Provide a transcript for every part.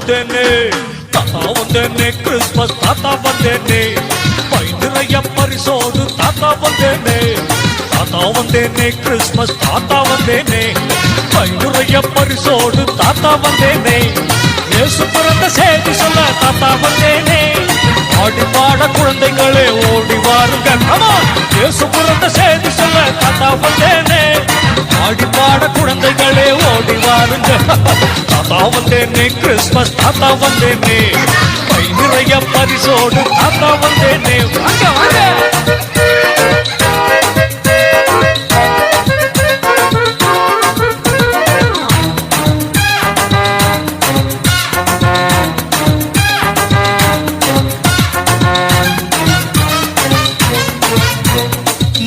வந்தேனே, தாத்தா வந்தேனே, கிறிஸ்மஸ் தாத்தா வந்தேனே, பை நிறைய பரிசோடு தாத்தா வந்தேனே, தாத்தா வந்தேனே, கிறிஸ்மஸ் தாத்தா வந்தேனே, பை நிறைய பரிசோடு தாத்தா வந்தேனே, இயேசு பிறந்த செய்தி சொல்ல தாத்தா வந்தேனே, ஆடி பாட குழந்தைகளே ஓடி வாருங்க, இயேசு பிறந்த செய்தி சொல்ல தாத்தா வந்தேனே, ஆடி பாட குழந்தைகளே ஓடி வாருங்க, தாத்தா வந்தேனே, கிறிஸ்மஸ் தாத்தா வந்தேனே, பை நிறைய பரிசோடு தாத்தா வந்தேனே, வாங்க வாங்க.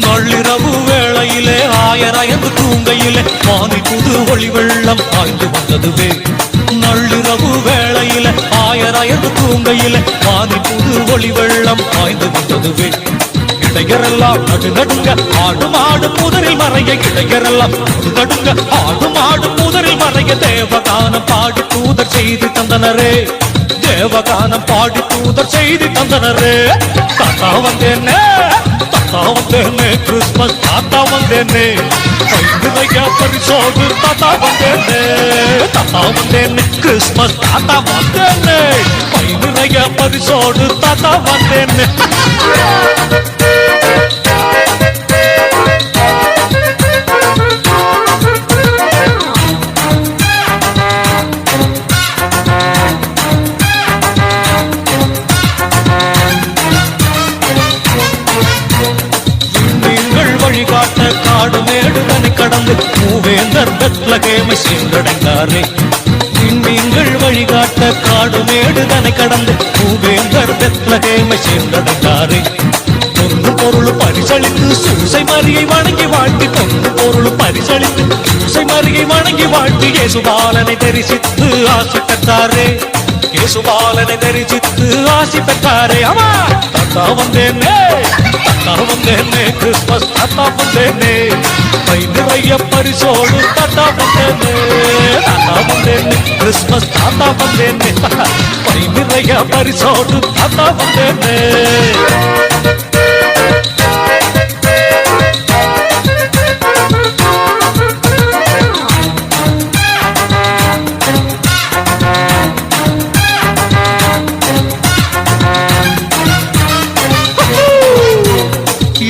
நள்ளிரவு வேளையிலே ஆயராயந்து தூங்கையிலே வானில் புது ஒளி வெள்ளம் பாய்ந்து வந்ததுவே, நள்ளிரவு வேளையிலே ஆயராயந்து தூங்கையிலே வானில் புது ஒளி வெள்ளம் பாய்ந்து வந்ததுவே, இடையரெல்லாம் நடுநடுங்க ஆடும் ஆடும் புதரில் மறைய, இடையரெல்லாம் நடுநடுங்க ஆடும் ஆடும் புதரில் மறைய, தேவகானம் பாடி தூதர் செய்தி தந்தனரே, தேவகானம் பாடி தூதர் செய்தி தந்தனரே, தாத்தா வந்தேனே, தாத்தா வந்தேனே, கிறிஸ்மஸ் தாத்தா வந்தேனே, பை நிறைய பரிசோடு தாத்தா வந்தேனே, தாத்தா வந்தேனே, கிறிஸ்மஸ் தாத்தா வந்தேனே, பை நிறைய பரிசோடு தாத்தா வந்தேனே. வழிகாட்ட காடு மேடுதனை கடந்து மூவேந்தர் பெத்லகேமை சென்றடைந்தாரே, நீங்கள் வழிகாட்ட காடு மேடுதனை கடந்து மூவேந்தர் பெத்லகேமை சென்றடைந்தாரே, பொண்ணு பொருள் பரிசளித்து சூசை மரியை வணங்கி வாழ்த்தி, பொண்ணு பொருள் பரிசளித்து சூசை மரியை வணங்கி வாழ்த்தி, இயேசுபாலனை தரிசித்து ஆசி பெற்றாரே, இயேசுபாலனை தரிசித்து ஆசி பெற்றாரே, ஆமா தாத்தா வந்தேனே, தாத்தா வந்தேனே, கிறிஸ்மஸ் தாத்தா வந்தேனே, பை நிறைய பரிசோடு தாத்தா வந்தேனே, தாத்தா வந்தேனே, கிறிஸ்மஸ் தாத்தா வந்தேனே, பை நிறைய பரிசோடு தாத்தா வந்தேனே.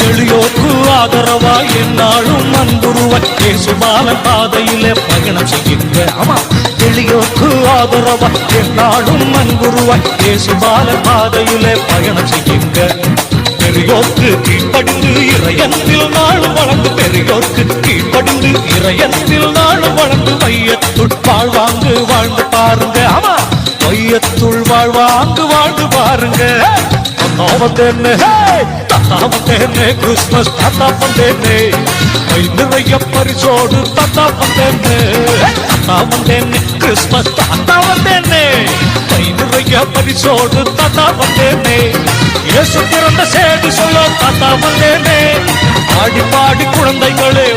எளியோர்க்கு ஆதரவா என்னாலும் அன்புருவாய் இயேசுபாலன் பாதையிலே பயணம் செய்யுங்க, ஆமா எளியோர்க்கு ஆதரவா என்னாலும் அன்புருவாய் இயேசுபாலன் பாதையிலே பயணம் செய்யுங்க, பெரியோர்க்கு கீழ்ப்படிந்து இறையன்பில் நாளும் வளர்ந்து, பெரியோர்க்கு கீழ்ப்படிந்து இறையன்பில் நாளும் வளர்ந்து, மையத்துள் வாழ்வாங்கு வாழ்ந்து பாருங்க, ஆமா மையத்துள் வாழ்வாங்கு வாழ்ந்து பாருங்க, தாத்தா வந்தேனே, தாத்தா வந்தேனே, கிறிஸ்மஸ் தாத்தா வந்தேனே, பை நிறைய பரிசோடு தாத்தா வந்தேனே, தாத்தா வந்தேனே, கிறிஸ்மஸ் தாத்தா வந்தேனே, பை நிறைய பரிசோடு தாத்தா வந்தேனே, இயேசு பிறந்த செய்தி சொல்ல தாத்தா வந்தேனே, ஆடி பாடி குழந்தைகளே